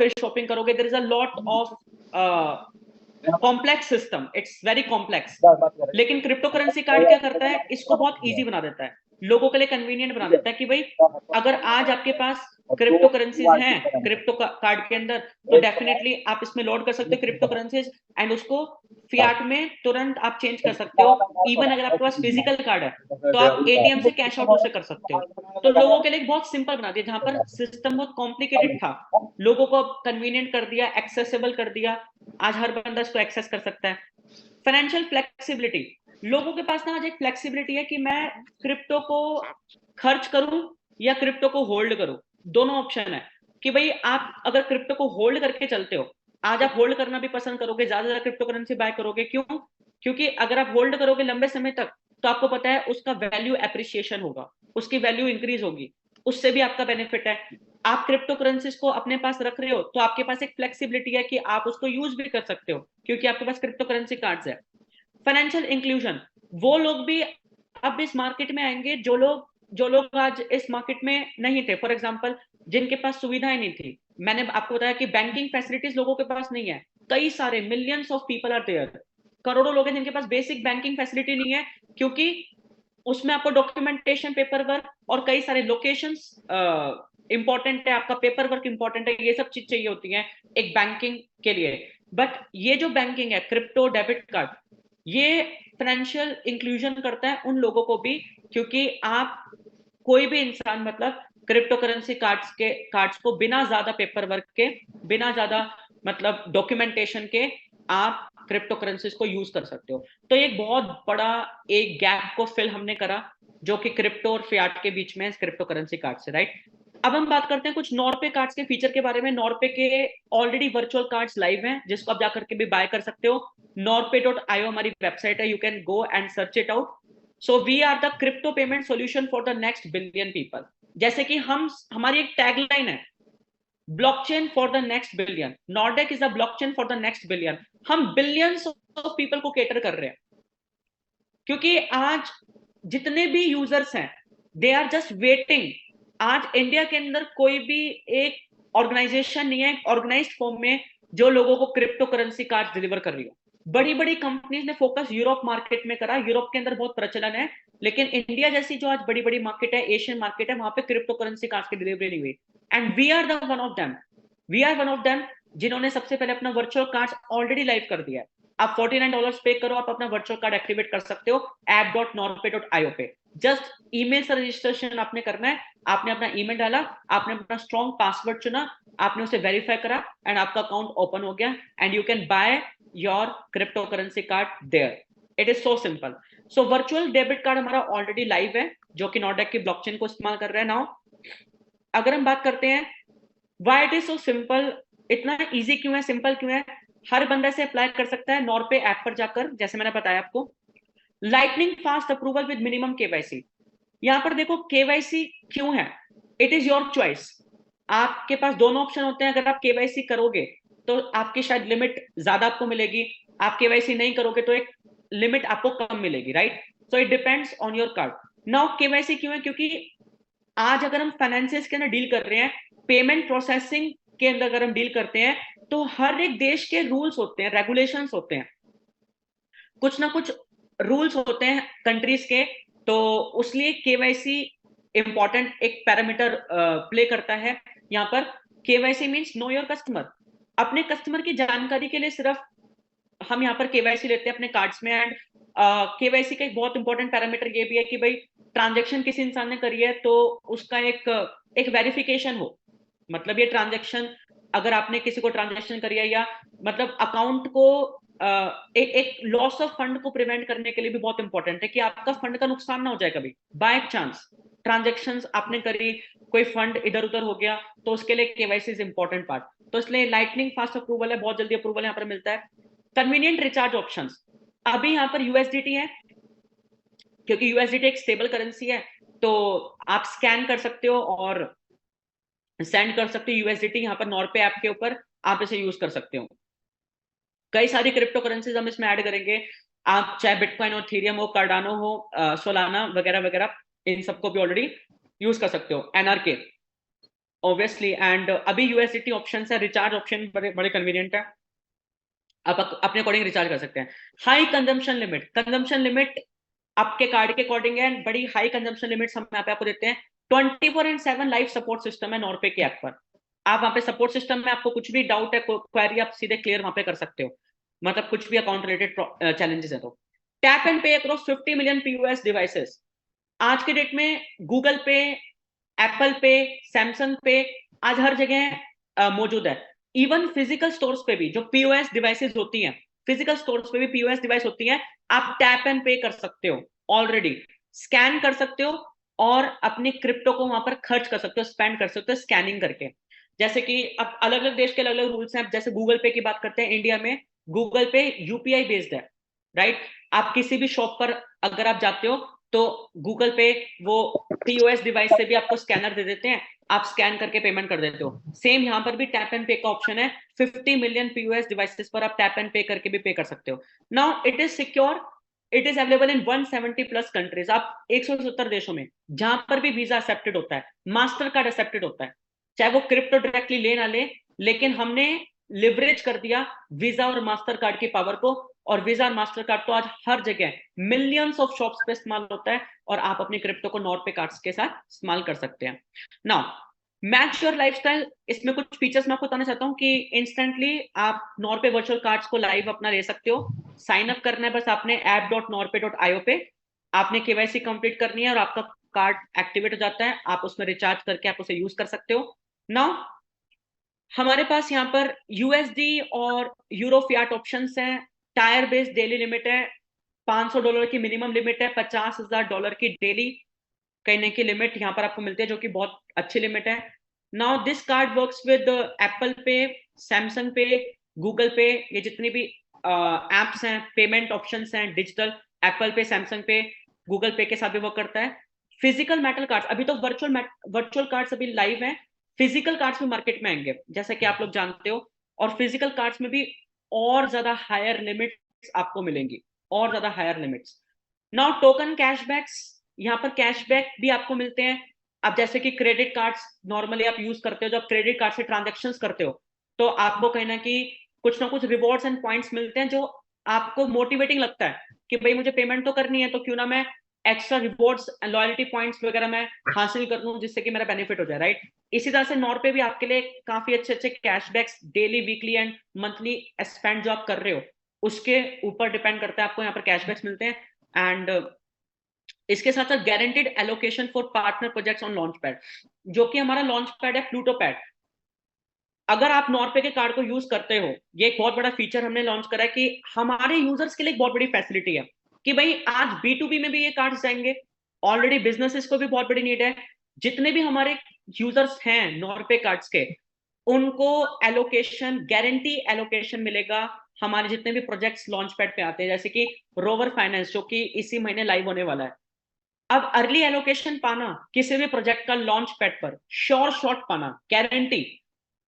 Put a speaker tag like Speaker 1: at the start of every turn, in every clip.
Speaker 1: फिर शॉपिंग करोगे, there is a lot of complex system, it's very complex. लेकिन crypto currency card क्या करता है, इसको बहुत इजी बना देता है, लोगों के लिए कन्वीनियंट बना देता है कि भाई अगर आज आपके पास क्रिप्टो करेंसीज हैं क्रिप्टो कार्ड के अंदर, तो डेफिनेटली आप इसमें लोड कर सकते हो क्रिप्टो करेंसीज एंड उसको फियाट में तुरंत आप चेंज कर सकते हो। इवन अगर आपके पास फिजिकल कार्ड है तो आप एटीएम से कैश आउट उसे कर सकते हो। तो लोगों के लिए बहुत सिंपल बना दिया, जहां पर सिस्टम बहुत कॉम्प्लिकेटेड था, लोगों को कन्वीनियंट कर दिया, एक्सेसिबल कर दिया, आज हर बंदा इसको एक्सेस कर सकता है। फाइनेंशियल फ्लेक्सिबिलिटी, लोगों के पास ना आज एक फ्लेक्सिबिलिटी है कि मैं क्रिप्टो को खर्च करूं या क्रिप्टो को होल्ड करूं, दोनों ऑप्शन है कि भाई आप अगर क्रिप्टो को होल्ड करके चलते हो, आज आप होल्ड करना भी पसंद करोगे, ज्यादा क्रिप्टो करेंसी बाय करोगे, क्यों? क्योंकि अगर आप होल्ड करोगे लंबे समय तक तो आपको पता है उसका वैल्यू एप्रिसिएशन होगा, उसकी वैल्यू इंक्रीज होगी, उससे भी आपका बेनिफिट है। आप क्रिप्टो करेंसीज को अपने पास रख रहे हो तो आपके पास एक फ्लेक्सिबिलिटी है कि आप उसको यूज भी कर सकते हो क्योंकि आपके पास क्रिप्टो करेंसी कार्ड्स है। फाइनेंशियल इंक्लूजन, वो लोग भी अब इस मार्केट में आएंगे जो लोग आज इस मार्केट में नहीं थे, फॉर एग्जांपल जिनके पास सुविधाएं नहीं थी। मैंने आपको बताया कि बैंकिंग फैसिलिटीज लोगों के पास नहीं है, कई सारे millions of people are there, करोड़ों लोग हैं जिनके पास बेसिक बैंकिंग फैसिलिटी नहीं है, क्योंकि उसमें आपको डॉक्यूमेंटेशन, पेपर वर्क और कई सारे लोकेशंस इंपॉर्टेंट है, आपका पेपर वर्क इंपॉर्टेंट है, ये सब चीज चाहिए होती है एक बैंकिंग के लिए। बट ये जो बैंकिंग है क्रिप्टो डेबिट कार्ड, ये फाइनेंशियल इंक्लूजन करता है उन लोगों को भी, क्योंकि आप कोई भी इंसान मतलब क्रिप्टो करेंसी कार्ड्स को बिना ज्यादा पेपर वर्क के, बिना ज्यादा मतलब डॉक्यूमेंटेशन के आप क्रिप्टो करेंसीज को यूज कर सकते हो। तो एक बहुत बड़ा एक गैप को फिल हमने करा जो कि क्रिप्टो और फियाट के बीच में है क्रिप्टो करेंसी कार्ड से, राइट। अब हम बात करते हैं कुछ नॉर्पे कार्ड्स के फीचर के बारे में। नॉर्पे के ऑलरेडी वर्चुअल कार्ड्स लाइव हैं जिसको आप जाकर के भी बाय कर सकते हो। norpe.io हमारी वेबसाइट है, you can go and search it out. So we are the crypto payment solution for the next billion people. जैसे कि हमारी एक टैगलाइन है, blockchain for the next billion, Nordek is the blockchain for the next billion. हम billions of people को cater कर रहे हैं क्योंकि आज जितने भी यूजर्स हैं दे आर जस्ट वेटिंग। आज इंडिया के अंदर कोई भी एक ऑर्गेनाइजेशन नहीं है ऑर्गेनाइज्ड फॉर्म में जो लोगों को क्रिप्टो करेंसी कार्ड डिलीवर कर रही हो। बड़ी बड़ी कंपनीज ने फोकस यूरोप मार्केट में करा, यूरोप के अंदर बहुत प्रचलन है, लेकिन इंडिया जैसी जो आज बड़ी बड़ी मार्केट है, एशियन मार्केट है, वहां पे क्रिप्टो करेंसी कार्ड की डिलीवरी नहीं हुई। And we are one of them, we are one of them जिन्होंने सबसे पहले अपना वर्चुअल कार्ड ऑलरेडी लाइव कर दिया है। आप $49 पे करो, आप अपना वर्चुअल कार्ड एक्टिवेट कर सकते हो app.norpe.io पे। जस्ट ईमेल से रजिस्ट्रेशन आपने करना है, आपने अपना ईमेल डाला, आपने अपना स्ट्रॉन्ग पासवर्ड चुना, आपने उसे वेरीफाई करा एंड आपका अकाउंट ओपन हो गया and you can buy your crypto currency card there. It is so simple. So virtual debit card हमारा ऑलरेडी लाइव है जो कि नॉर्डेक की ब्लॉकचेन को इस्तेमाल कर रहे हैं। नाउ अगर हम बात करते हैं why it is so simple, इतना इजी क्यों है, सिंपल क्यों है, हर बंदा से अप्लाई कर सकता है नॉर्पे ऐप पर जाकर। जैसे मैंने बताया आपको, lightning fast approval with minimum KYC. यहां पर देखो केवाईसी क्यों है, इट इज योर चॉइस। आपके पास दोनों ऑप्शन होते हैं, अगर आप केवाईसी करोगे तो आपकी शायद लिमिट ज्यादा आपको मिलेगी, आप केवाईसी नहीं करोगे तो एक लिमिट आपको कम मिलेगी, right. So it depends on your card. Now KYC क्यों है, क्योंकि आज अगर हम फाइनेंसिस के अंदर डील कर रहे हैं, पेमेंट प्रोसेसिंग के अंदर अगर हम डील करते हैं, तो हर एक देश के रूल्स होते हैं, रेगुलेशंस होते हैं, कुछ ना कुछ रूल्स होते हैं कंट्रीज के। तो उसलिए केवाईसी इंपॉर्टेंट एक पैरामीटर प्ले करता है यहाँ पर। KYC means know your customer. अपने कस्टमर की जानकारी के लिए सिर्फ हम यहाँ पर केवाईसी लेते हैं अपने कार्ड्स में। एंड केवाईसी का एक बहुत इंपॉर्टेंट पैरामीटर ये भी है कि भाई ट्रांजैक्शन किसी इंसान ने करी है तो उसका एक वेरिफिकेशन हो, मतलब ये ट्रांजैक्शन अगर आपने किसी को ट्रांजैक्शन करी है या मतलब अकाउंट को एक लॉस ऑफ फंड को प्रिवेंट करने के लिए भी बहुत इंपॉर्टेंट है कि आपका फंड का नुकसान ना हो जाए कभी बाय चांस ट्रांजैक्शंस आपने करी, कोई फंड इधर उधर हो गया, तो उसके लिए केवाईसी इज इंपॉर्टेंट पार्ट। तो इसलिए लाइटनिंग फास्ट अप्रूवल है, बहुत जल्दी अप्रूवल यहाँ पर मिलता है। कन्वीनियंट रिचार्ज ऑप्शंस, अभी यहाँ पर यूएसडीटी है क्योंकि यूएसडीटी एक स्टेबल करेंसी है, तो आप स्कैन कर सकते हो और सेंड कर सकते हो यूएसडीटी यहाँ पर नॉर्पे ऐप के ऊपर, आप इसे यूज कर सकते हो। कई सारी क्रिप्टो करेंसीज हम इसमें ऐड करेंगे, आप चाहे बिटकॉइन हो, इथेरियम हो, कार्डानो हो, सोलाना वगैरह वगैरह, इन सबको भी ऑलरेडी यूज कर सकते हो। एनआरके, ऑब्वियसली, एंड अभी यूएसडीटी ऑप्शन है, रिचार्ज ऑप्शन बड़े बड़े कन्वीनियंट है, आप अपने अकॉर्डिंग रिचार्ज कर सकते हैं। हाई कंजम्पशन लिमिट आपके कार्ड के अकॉर्डिंग है, बड़ी हाई कंजम्पशन लिमिट्स हम यहाँ पे आपको देते हैं। 24/7 लाइव सपोर्ट सिस्टम है नॉर्पे के ऐप पर। आप वहाँ पे सपोर्ट सिस्टम में आपको कुछ भी डाउट है, क्वेरी आप सीधे क्लियर वहाँ पे कर सकते हो, मतलब कुछ भी अकाउंट रिलेटेड चैलेंजेस है तो। टैप एंड पे अक्रॉस 50 मिलियन पीओएस डिवाइसेस। आज के डेट में गूगल पे, एप्पल पे, सैमसंग पे आज हर जगह मौजूद है। इवन फिजिकल स्टोर्स पे भी जो पीओएस डिवाइसेस होती हैं, फिजिकल स्टोर्स पे भी पीओएस डिवाइस होती हैं, आप टैप एंड पे कर सकते हो, ऑलरेडी स्कैन कर सकते हो और अपनी क्रिप्टो को वहां पर खर्च कर सकते हो, स्पेंड कर सकते हो स्कैनिंग करके। जैसे कि अब अलग अलग देश के अलग अलग रूल्स हैं। जैसे गूगल पे की बात करते हैं, इंडिया में गूगल पे यूपीआई बेस्ड है, राइट। आप किसी भी शॉप पर अगर आप जाते हो तो गूगल पे वो पीओएस डिवाइस से भी आपको स्कैनर दे देते हैं, आप स्कैन करके पेमेंट कर देते हो। सेम यहाँ पर भी टैप एंड पे का ऑप्शन है, 50 मिलियन पीओएस डिवाइसेस पर आप टैप एंड पे करके भी पे कर सकते हो। Now it is secure, it is available in 170 plus countries. आप 170 देशों में जहां पर भी वीजा एक्सेप्टेड होता है, मास्टर कार्ड एक्सेप्टेड होता है, चाहे वो क्रिप्टो डायरेक्टली ले ना ले, लेकिन हमने लिवरेज कर दिया वीजा और मास्टर कार्ड की पावर को। और वीजा और मास्टर कार्ड तो आज हर जगह मिलियंस ऑफ शॉप्स पे इस्तेमाल होता है, और आप अपनी क्रिप्टो को नॉर्पे कार्ड्स के साथ इस्तेमाल कर सकते हैं। नाउ मैच योर लाइफस्टाइल, इसमें कुछ फीचर्स मैं आपको बताना चाहता हूँ कि इंस्टेंटली आप नॉर्पे वर्चुअल कार्ड्स को लाइव अपना ले सकते हो। साइन अप करना है बस आपने app.norpe.io पे, आपने केवाईसी कंप्लीट करनी है और आपका कार्ड एक्टिवेट हो जाता है, आप उसमें रिचार्ज करके आप उसे यूज कर सकते हो। नाउ हमारे पास यहाँ पर यूएसडी और यूरो फियाट ऑप्शंस हैं। टायर बेस्ड डेली लिमिट है, $500 की मिनिमम लिमिट है, $50,000 की डेली कहने की लिमिट यहाँ पर आपको मिलती है, जो कि बहुत अच्छी लिमिट है। Now this card works with Apple पे, सैमसंग पे, गूगल पे, ये जितनी भी एप्स हैं, पेमेंट ऑप्शंस हैं डिजिटल, एप्पल पे, सैमसंग पे, गूगल पे के साथ भी वर्क करता है। फिजिकल मेटल कार्ड्स, अभी तो वर्चुअल कार्ड्स अभी लाइव हैं, फिजिकल कार्ड्स भी मार्केट में आएंगे जैसा कि आप लोग जानते हो, और फिजिकल कार्ड्स में भी और ज्यादा हायर लिमिट्स आपको मिलेंगी, और ज्यादा higher limits. Now token cashbacks, यहाँ पर कैशबैक भी आपको मिलते हैं। अब जैसे कि क्रेडिट कार्ड्स नॉर्मली आप यूज करते हो, जब क्रेडिट कार्ड से ट्रांजेक्शन्स करते हो तो आपको कहीं ना कि कुछ ना कुछ रिवॉर्ड्स एंड पॉइंट्स मिलते हैं, जो आपको मोटिवेटिंग लगता है कि भाई मुझे पेमेंट तो करनी है, तो क्यों ना मैं एक्स्ट्रा रिवॉर्ड्स लॉयल्टी पॉइंट्स वगैरह मैं हासिल कर लूं, जिससे कि मेरा बेनिफिट हो जाए, राइट। इसी तरह से नॉर पे भी आपके लिए काफी अच्छे अच्छे cashbacks daily, weekly and monthly spend जो आप कर रहे हो उसके ऊपर डिपेंड करता है, आपको यहाँ पर कैशबैक्स मिलते हैं। एंड इसके साथ साथ guaranteed allocation for partner projects on launch pad, जो कि हमारा लॉन्च पैड है प्लूटो पैड। अगर आप नॉर्पे के कार्ड को यूज करते हो, ये एक बहुत बड़ा फीचर हमने लॉन्च करा है कि हमारे यूजर्स के लिए एक बहुत बड़ी फैसिलिटी है कि भाई आज B2B में भी ये कार्ड जाएंगे, ऑलरेडी बिजनेसेस को भी बहुत बड़ी नीड है। जितने भी हमारे यूजर्स हैं नॉर्पे कार्ड्स के, उनको एलोकेशन, गारंटी एलोकेशन मिलेगा हमारे जितने भी प्रोजेक्ट्स लॉन्च पैड पे आते हैं, जैसे कि रोवर फाइनेंस जो कि इसी महीने लाइव होने वाला है। अब अर्ली एलोकेशन पाना किसी भी प्रोजेक्ट का लॉन्च पैड पर, श्योर शॉट पाना, गारंटी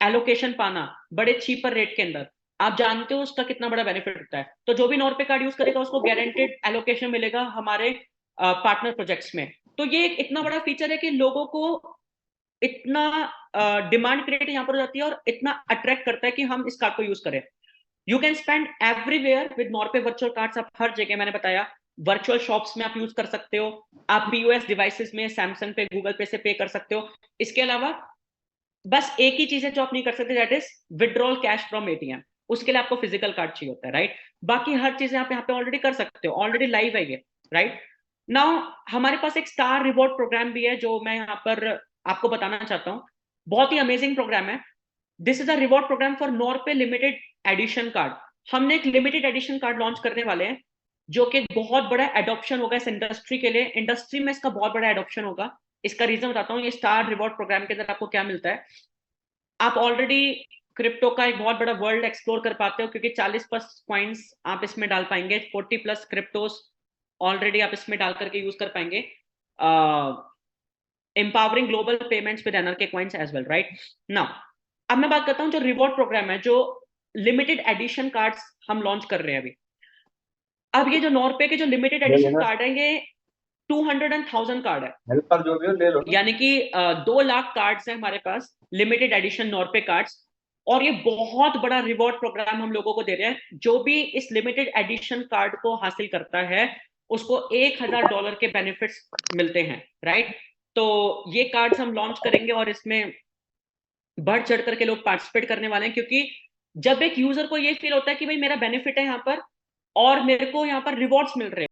Speaker 1: एलोकेशन पाना बड़े चीपर रेट के अंदर, आप जानते हो उसका कितना बड़ा बेनिफिट होता है। तो जो भी नॉर्पे कार्ड यूज करेगा उसको गारंटेड एलोकेशन मिलेगा हमारे पार्टनर प्रोजेक्ट्स में। तो ये इतना बड़ा फीचर है कि लोगों को इतना डिमांड क्रिएट यहाँ पर हो जाती है और इतना अट्रैक्ट करता है कि हम इस कार्ड को यूज करें। You can spend everywhere with Norpe virtual cards, आप हर जगह, मैंने बताया वर्चुअल शॉप्स में आप यूज कर सकते हो, आप पीओएस डिवाइसेस में सैमसंग पे, गूगल पे से पे कर सकते हो। इसके अलावा बस एक ही चीज है जो आप नहीं कर सकते, that is withdrawal cash from ATM, उसके लिए आपको फिजिकल कार्ड चाहिए होता है, राइट। बाकी हर चीजें आप यहाँ पे ऑलरेडी कर सकते हो, ऑलरेडी लाइव है ये, राइट। नाउ हमारे पास एक स्टार रिवॉर्ड प्रोग्राम भी है जो मैं यहाँ पर आपको बताना चाहता हूँ, बहुत ही अमेजिंग प्रोग्राम है। This is a reward programme for Norpe limited edition card. हमने एक लिमिटेड एडिशन कार्ड लॉन्च करने वाले हैं, जो कि बहुत बड़ा एडॉप्शन होगा इस इंडस्ट्री के लिए, इंडस्ट्री में इसका बहुत बड़ा एडॉप्शन होगा। इसका रीजन बताता हूँ, ये स्टार रिवॉर्ड प्रोग्राम के अंदर आपको क्या मिलता है। आप ऑलरेडी क्रिप्टो का एक बहुत बड़ा वर्ल्ड एक्सप्लोर कर पाते हो, क्योंकि 40 प्लस कॉइन्स आप इसमें डाल पाएंगे, 40 प्लस क्रिप्टोस ऑलरेडी आप इसमें डाल करके यूज कर पाएंगे, empowering global payments with NRK coins as well, right. Now अब मैं बात करता हूँ जो रिवॉर्ड प्रोग्राम है, जो लिमिटेड एडिशन कार्ड्स हम लॉन्च कर रहे हैं अभी। अब ये जो नॉर्पे के जो लिमिटेड एडिशन कार्ड है, ये 200 and 1000 कार्ड है,
Speaker 2: हेल्पर जो भी हो ले लो,
Speaker 1: यानी कि 2 लाख कार्ड्स हैं हमारे पास, लिमिटेड एडिशन नॉर्वे कार्ड्स। और ये बहुत बड़ा रिवॉर्ड प्रोग्राम हम लोगों को दे रहे हैं। जो भी इस लिमिटेड एडिशन कार्ड को हासिल करता है उसको $1000 के बेनिफिट्स मिलते हैं, राइट। तो ये कार्ड्स हम लॉन्च करेंगे और इसमें बढ़ चढ़ करके लोग पार्टिसिपेट करने वाले हैं, क्योंकि जब एक यूजर को ये फील होता है कि भाई मेरा बेनिफिट है यहाँ पर और मेरे को यहाँ पर रिवॉर्ड्स मिल रहे हैं,